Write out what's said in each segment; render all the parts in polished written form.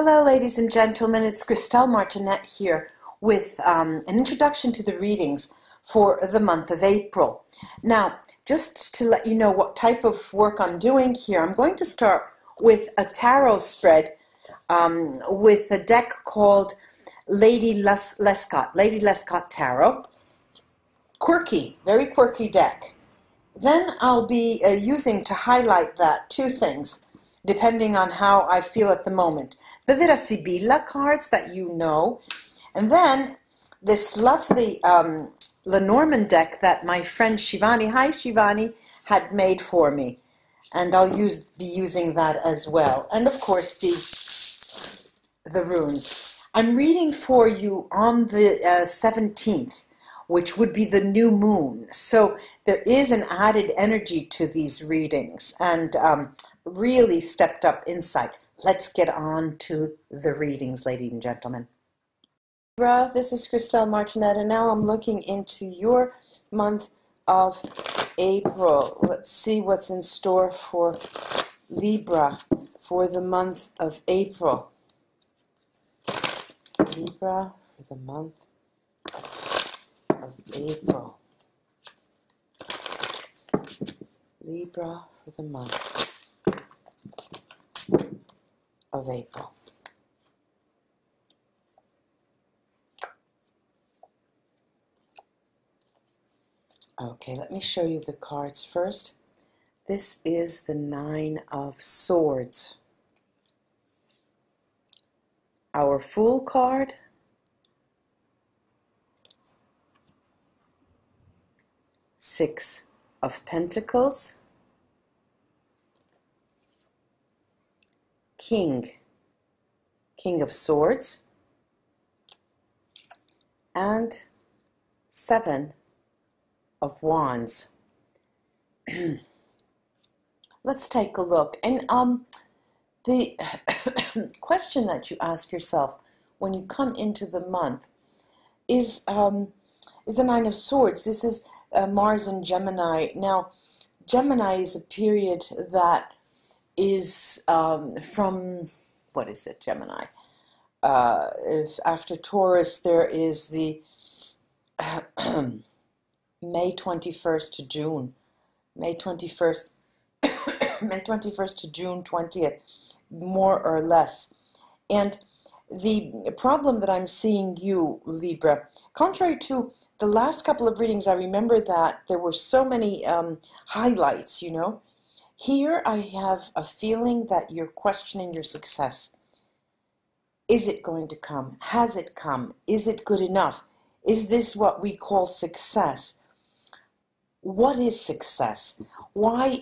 Hello, ladies and gentlemen. It's Christelle Martinette here with an introduction to the readings for the month of April. Now, just to let you know what type of work I'm doing here, I'm going to start with a tarot spread with a deck called Lady Lescott Tarot. Quirky, very quirky deck. Then I'll be using to highlight that two things, depending on how I feel at the moment. The VERA SIBILLA cards that you know, and then this lovely Lenormand deck that my friend Shivani, hi Shivani, had made for me. And I'll be using that as well. And of course the runes. I'm reading for you on the 17th, which would be the new moon. So there is an added energy to these readings and really stepped up insight. Let's get on to the readings, ladies and gentlemen. Libra, this is Christelle Martinette, and now I'm looking into your month of April. Let's see what's in store for Libra for the month of April. Libra for the month of April. Libra for the month of April. Okay, let me show you the cards first. This is the Nine of Swords. Our Fool card, Six of Pentacles, King of Swords, and Seven of Wands. Let's take a look. And the question that you ask yourself when you come into the month is the Nine of Swords. This is Mars and Gemini. Now, Gemini is a period that is from, what is it, Gemini? After Taurus, there is the May 21st to June. May 21st, May 21st to June 20th, more or less. And the problem that I'm seeing you, Libra, contrary to the last couple of readings, I remember that there were so many highlights, you know. Here I have a feeling that you're questioning your success. Is it going to come? Has it come? Is it good enough? Is this what we call success? What is success? Why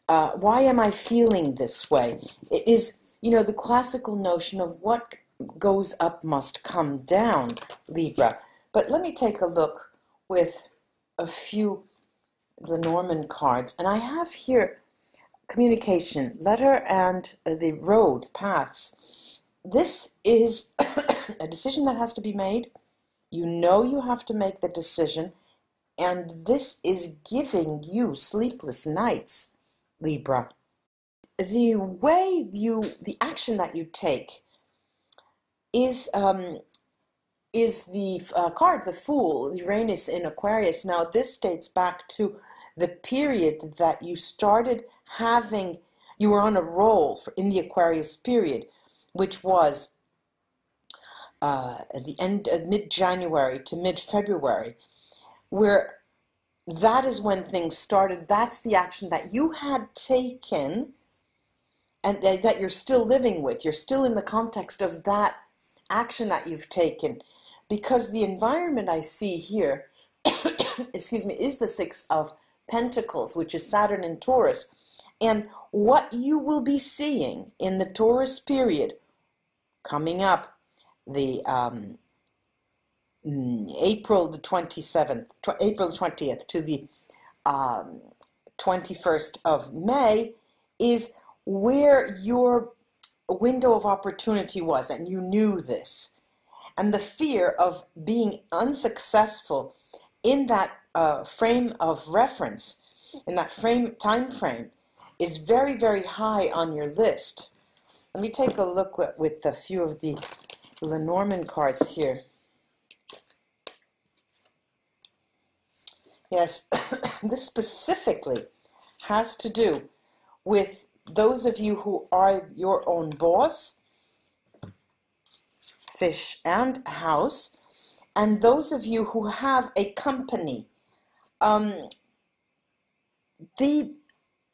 am I feeling this way? It is, you know, the classical notion of what goes up must come down, Libra. But let me take a look with a few Lenormand cards. And I have here communication, letter, and the road, paths. This is a decision that has to be made. You know you have to make the decision. And this is giving you sleepless nights, Libra. The action that you take is the card, the Fool, Uranus in Aquarius. Now, this dates back to the period that you started having, you were on a roll in the Aquarius period, which was at the end of mid-January to mid-February, where that is when things started. That's the action that you had taken and that you're still living with. You're still in the context of that action that you've taken, because the environment I see here, excuse me, is the Six of Pentacles, which is Saturn in Taurus. And what you will be seeing in the Taurus period coming up, the April the 27th, April 20th to the 21st of May, is where your window of opportunity was, and you knew this. And the fear of being unsuccessful in that frame of reference, in that time frame, is very, very high on your list. let me take a look with a few of the Lenormand cards here. Yes, this specifically has to do with those of you who are your own boss, fish and house, and those of you who have a company. The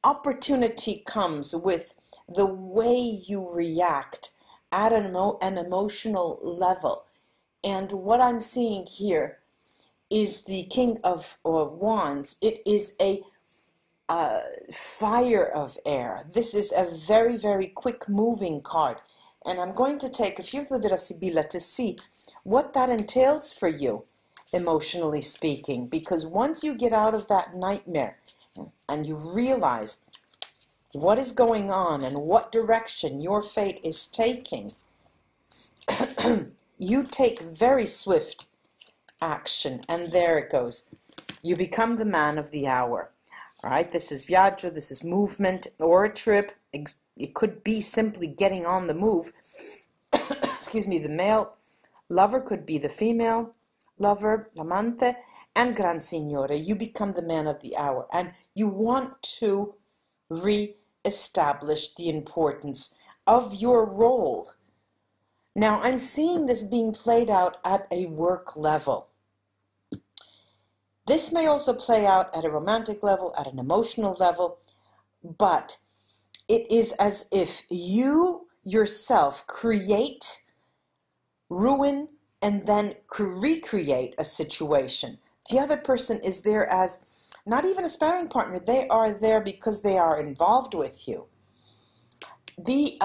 opportunity comes with the way you react at an emotional level. And what I'm seeing here is the King of Wands. It is a fire of air. This is a very, very quick moving card. And I'm going to take a few of the Vera Sibilla to see what that entails for you, emotionally speaking. Because once you get out of that nightmare and you realize what is going on and what direction your fate is taking, you take very swift action, and there it goes. You become the man of the hour. All right, this is viaggio, this is movement or a trip. It could be simply getting on the move. Excuse me, the male lover could be the female lover, amante, and gran signore. You become the man of the hour, and you want to re-establish the importance of your role. Now, I'm seeing this being played out at a work level. This may also play out at a romantic level, at an emotional level, but it is as if you yourself create, ruin, and then recreate a situation. The other person is there as not even a sparring partner. They are there because they are involved with you. The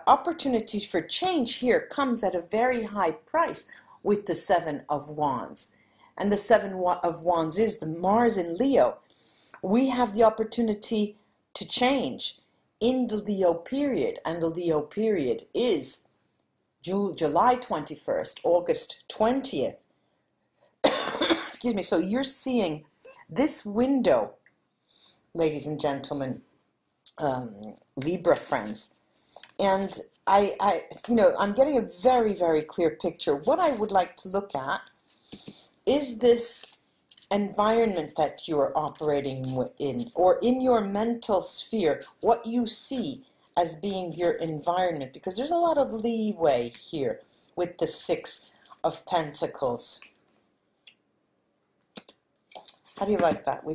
opportunity for change here comes at a very high price with the Seven of Wands. And the Seven of Wands is the Mars in Leo. We have the opportunity to change in the Leo period, and the Leo period is July 21st, August 20th. Excuse me. So you're seeing this window, ladies and gentlemen, Libra friends, and I'm getting a very, very clear picture. What I would like to look at is this environment that you're operating in, or in your mental sphere, what you see as being your environment, because there's a lot of leeway here with the Six of Pentacles. How do you like that? We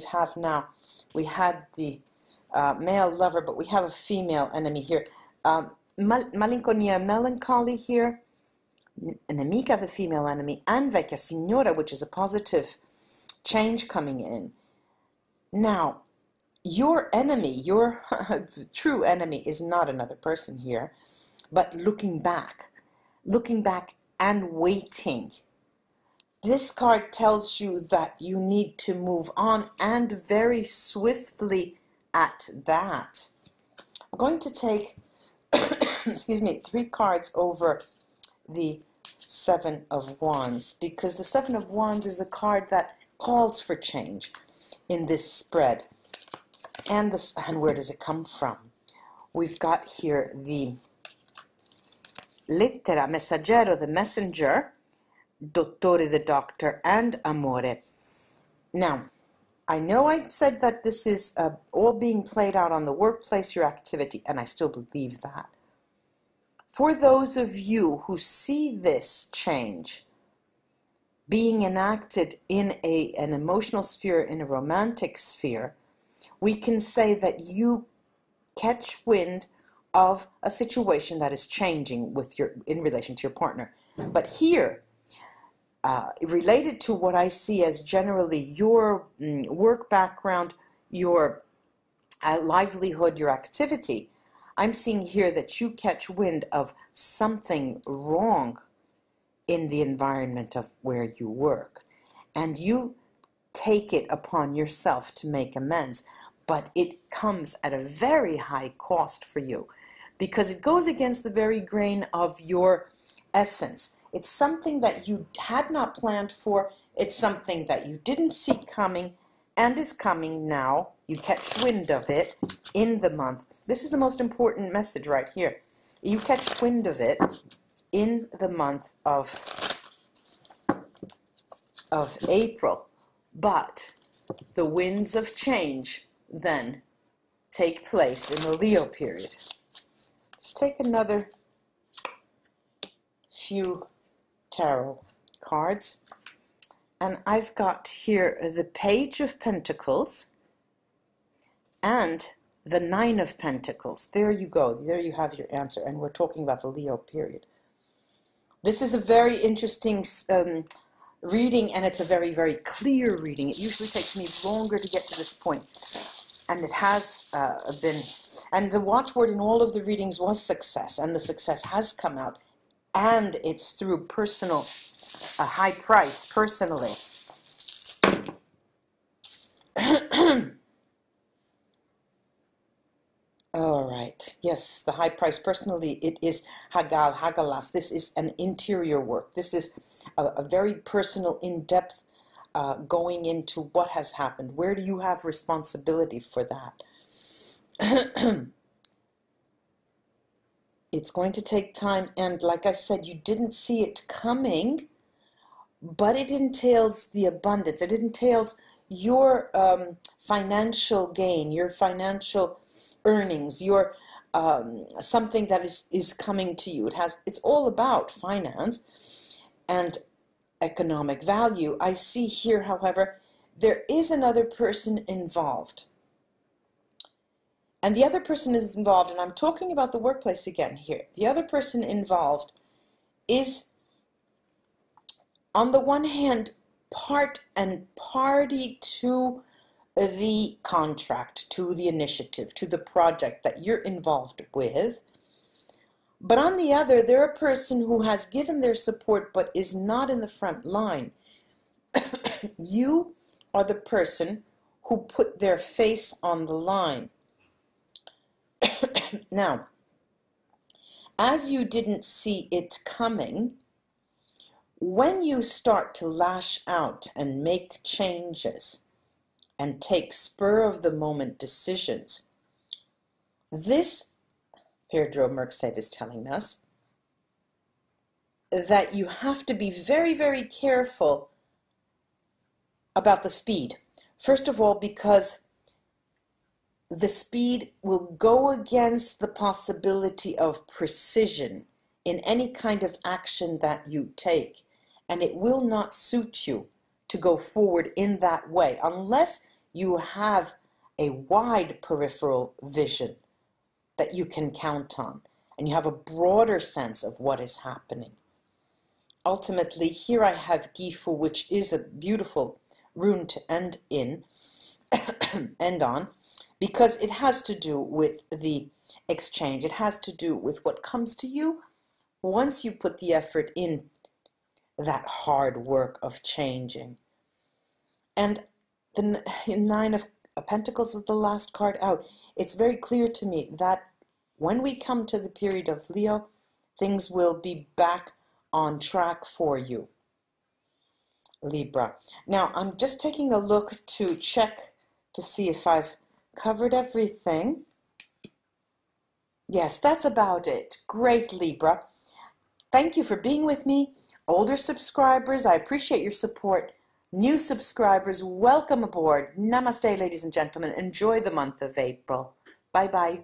had the male lover, but we have a female enemy here. Malinconia, melancholy here. Nemica, the female enemy, and Vecchia Signora, which is a positive change coming in. Now, your enemy, your true enemy, is not another person here, but looking back and waiting. This card tells you that you need to move on, and very swiftly at that. I'm going to take, excuse me, 3 cards over the Seven of Wands, because the Seven of Wands is a card that calls for change in this spread. And where does it come from? We've got here the lettera, messaggero, the messenger, dottore, the doctor, and amore. Now, I know I said that this is all being played out on the workplace, your activity, and I still believe that. For those of you who see this change being enacted in an emotional sphere, in a romantic sphere, we can say that you catch wind of a situation that is changing in relation to your partner. But here, related to what I see as generally your work background, your livelihood, your activity, I'm seeing here that you catch wind of something wrong in the environment of where you work, and you take it upon yourself to make amends, but it comes at a very high cost for you, because it goes against the very grain of your essence. It's something that you had not planned for. It's something that you didn't see coming and is coming now. You catch wind of it in the month. This is the most important message right here. you catch wind of it in the month of April. But the winds of change then take place in the Leo period. Just take another few tarot cards. And I've got here the Page of Pentacles and the Nine of Pentacles. There you go. There you have your answer. And we're talking about the Leo period. This is a very interesting reading, and it's a very, very clear reading. It usually takes me longer to get to this point. And it has been, and the watchword in all of the readings was success, and the success has come out, and it's through personal, a high price, personally. All right, yes, the high price, personally, it is Hagal, Hagalas. This is an interior work. This is a very personal, in-depth going into what has happened. Where do you have responsibility for that? It's going to take time, and like I said, you didn't see it coming, but it entails the abundance. It entails your financial gain, your financial earnings, your something that is coming to you. It's all about finance and economic value. I see here, however, there is another person involved. And the other person is involved, and I'm talking about the workplace again here. The other person involved is, on the one hand, part and party to the contract, to the initiative, to the project that you're involved with. But on the other, they're a person who has given their support but is not in the front line. You are the person who put their face on the line. Now, as you didn't see it coming, when you start to lash out and make changes and take spur-of-the-moment decisions, this, Pedro Merksave is telling us, that you have to be very, very careful about the speed. First of all, because the speed will go against the possibility of precision in any kind of action that you take, and it will not suit you to go forward in that way unless you have a wide peripheral vision that you can count on, and you have a broader sense of what is happening. Ultimately, here I have Gifu, which is a beautiful rune to end on, because it has to do with the exchange. It has to do with what comes to you once you put the effort in that hard work of changing. And the Nine of Pentacles is the last card out. It's very clear to me that when we come to the period of Leo, things will be back on track for you, Libra. Now, I'm just taking a look to check to see if I've covered everything. Yes, that's about it. Great, Libra. Thank you for being with me. Older subscribers, I appreciate your support. New subscribers, welcome aboard. Namaste, ladies and gentlemen. Enjoy the month of April. Bye-bye.